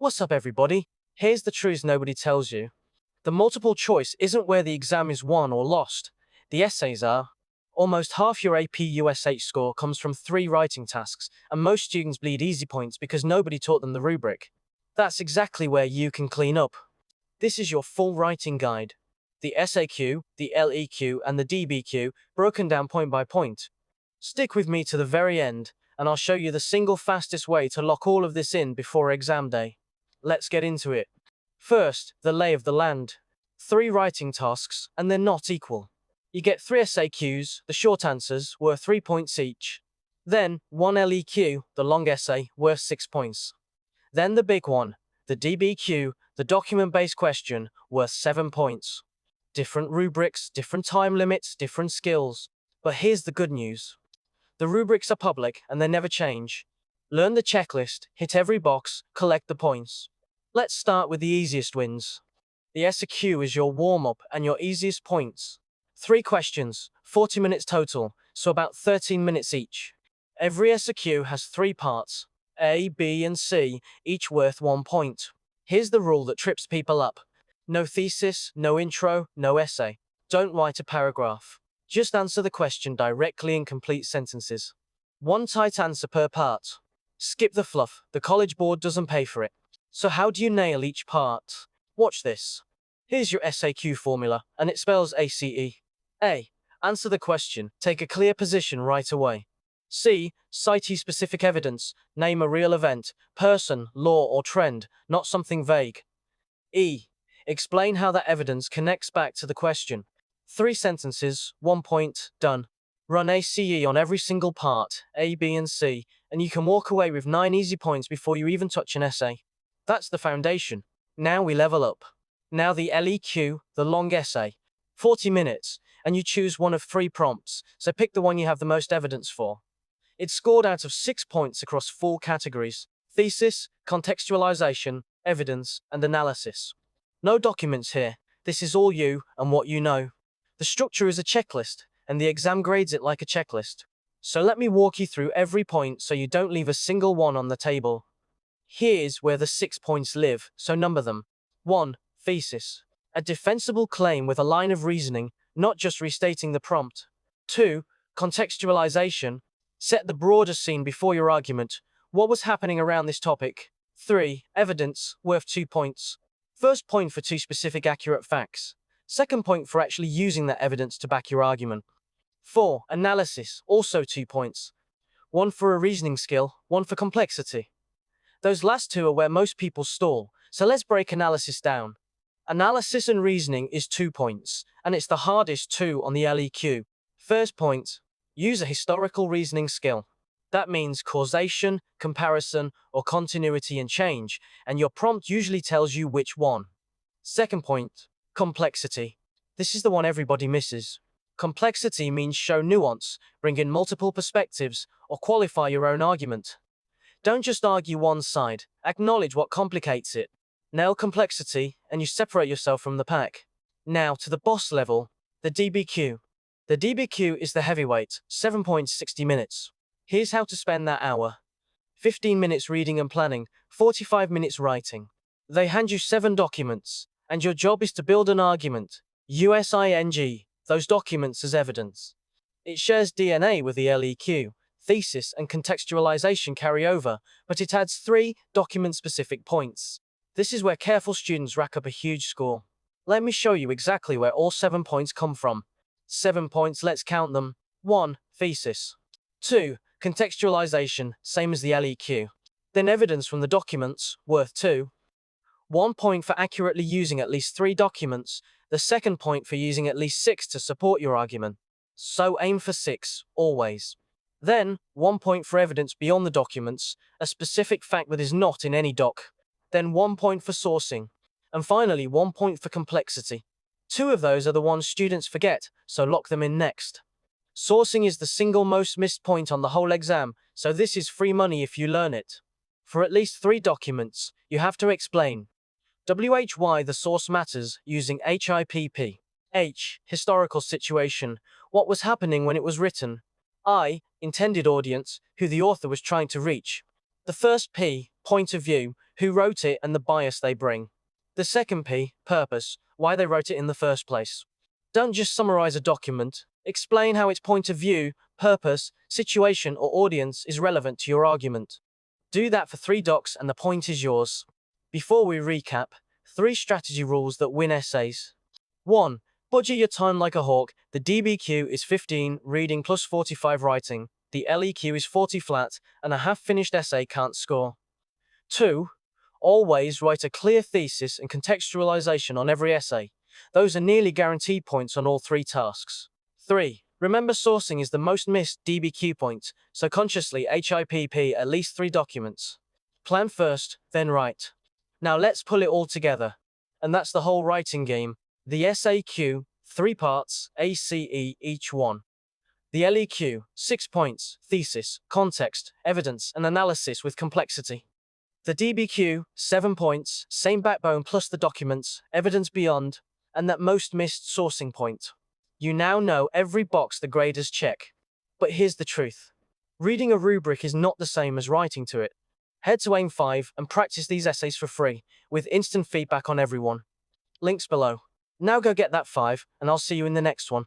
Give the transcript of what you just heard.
What's up, everybody? Here's the truth nobody tells you. The multiple choice isn't where the exam is won or lost. The essays are. Almost half your APUSH score comes from 3 writing tasks, and most students bleed easy points because nobody taught them the rubric. That's exactly where you can clean up. This is your full writing guide. The SAQ, the LEQ, and the DBQ, broken down point by point. Stick with me to the very end, and I'll show you the single fastest way to lock all of this in before exam day. Let's get into it. First, the lay of the land. 3 writing tasks, and they're not equal. You get 3 SAQs, the short answers, worth 3 points each. Then, 1 LEQ, the long essay, worth 6 points. Then the big one, the DBQ, the document-based question, worth 7 points. Different rubrics, different time limits, different skills. But here's the good news. The rubrics are public and they never change. Learn the checklist, hit every box, collect the points. Let's start with the easiest wins. The SAQ is your warm-up and your easiest points. 3 questions, 40 minutes total, so about 13 minutes each. Every SAQ has 3 parts, A, B, and C, each worth 1 point. Here's the rule that trips people up. No thesis, no intro, no essay. Don't write a paragraph. Just answer the question directly in complete sentences. 1 tight answer per part. Skip the fluff, the College Board doesn't pay for it. So how do you nail each part? Watch this. Here's your SAQ formula, and it spells ACE. A. Answer the question, take a clear position right away. C. Cite specific evidence, name a real event, person, law, or trend, not something vague. E. Explain how that evidence connects back to the question. 3 sentences, 1 point, done. Run ACE on every single part, A, B, and C, and you can walk away with 9 easy points before you even touch an essay. That's the foundation. Now we level up. Now the LEQ, the long essay. 40 minutes, and you choose one of 3 prompts, so pick the one you have the most evidence for. It's scored out of 6 points across 4 categories: thesis, contextualization, evidence, and analysis. No documents here. This is all you and what you know. The structure is a checklist, and the exam grades it like a checklist. So let me walk you through every point so you don't leave a single one on the table. Here's where the 6 points live, so number them. 1. Thesis. A defensible claim with a line of reasoning, not just restating the prompt. 2. Contextualization. Set the broader scene before your argument. What was happening around this topic? 3. Evidence, worth 2 points. First point for 2 specific accurate facts. Second point for actually using that evidence to back your argument. 4. Analysis, also 2 points. 1 for a reasoning skill, 1 for complexity. Those last 2 are where most people stall, so let's break analysis down. Analysis and reasoning is 2 points, and it's the hardest 2 on the LEQ. First point, use a historical reasoning skill. That means causation, comparison, or continuity and change, and your prompt usually tells you which one. Second point, complexity. This is the one everybody misses. Complexity means show nuance, bring in multiple perspectives, or qualify your own argument. Don't just argue one side, acknowledge what complicates it. Nail complexity, and you separate yourself from the pack. Now to the boss level, the DBQ. The DBQ is the heavyweight, 7 points, 60 minutes. Here's how to spend that hour. 15 minutes reading and planning, 45 minutes writing. They hand you 7 documents, and your job is to build an argument. USING, those documents as evidence. It shares DNA with the LEQ. Thesis and contextualization carry over, but it adds 3 document-specific points. This is where careful students rack up a huge score. Let me show you exactly where all 7 points come from. 7 points, let's count them. 1. Thesis. 2. Contextualization, same as the LEQ. Then evidence from the documents, worth 2. 1 point for accurately using at least 3 documents, the second point for using at least 6 to support your argument. So aim for 6, always. Then, 1 point for evidence beyond the documents, a specific fact that is not in any doc. Then 1 point for sourcing. And finally, 1 point for complexity. 2 of those are the ones students forget, so lock them in next. Sourcing is the single most missed point on the whole exam, so this is free money if you learn it. For at least 3 documents, you have to explain why the source matters using HIPP. H. Historical situation. What was happening when it was written? I. Intended audience, who the author was trying to reach. The first P. Point of view, who wrote it and the bias they bring. The second P, purpose, why they wrote it in the first place. Don't just summarize a document, explain how its point of view, purpose, situation, or audience is relevant to your argument. Do that for 3 docs and the point is yours. Before we recap, 3 strategy rules that win essays. 1. Budget your time like a hawk. The DBQ is 15 reading plus 45 writing. The LEQ is 40 flat, and a half-finished essay can't score. 2. Always write a clear thesis and contextualization on every essay. Those are nearly guaranteed points on all 3 tasks. 3. Remember, sourcing is the most missed DBQ point, so consciously HIPP at least 3 documents. Plan first, then write. Now let's pull it all together. And that's the whole writing game. The SAQ, 3 parts, ACE each one. The LEQ, 6 points, thesis, context, evidence, and analysis with complexity. The DBQ, 7 points, same backbone plus the documents, evidence beyond, and that most missed sourcing point. You now know every box the graders check. But here's the truth. Reading a rubric is not the same as writing to it. Head to AIM 5 and practice these essays for free, with instant feedback on every one. Links below. Now go get that 5, and I'll see you in the next one.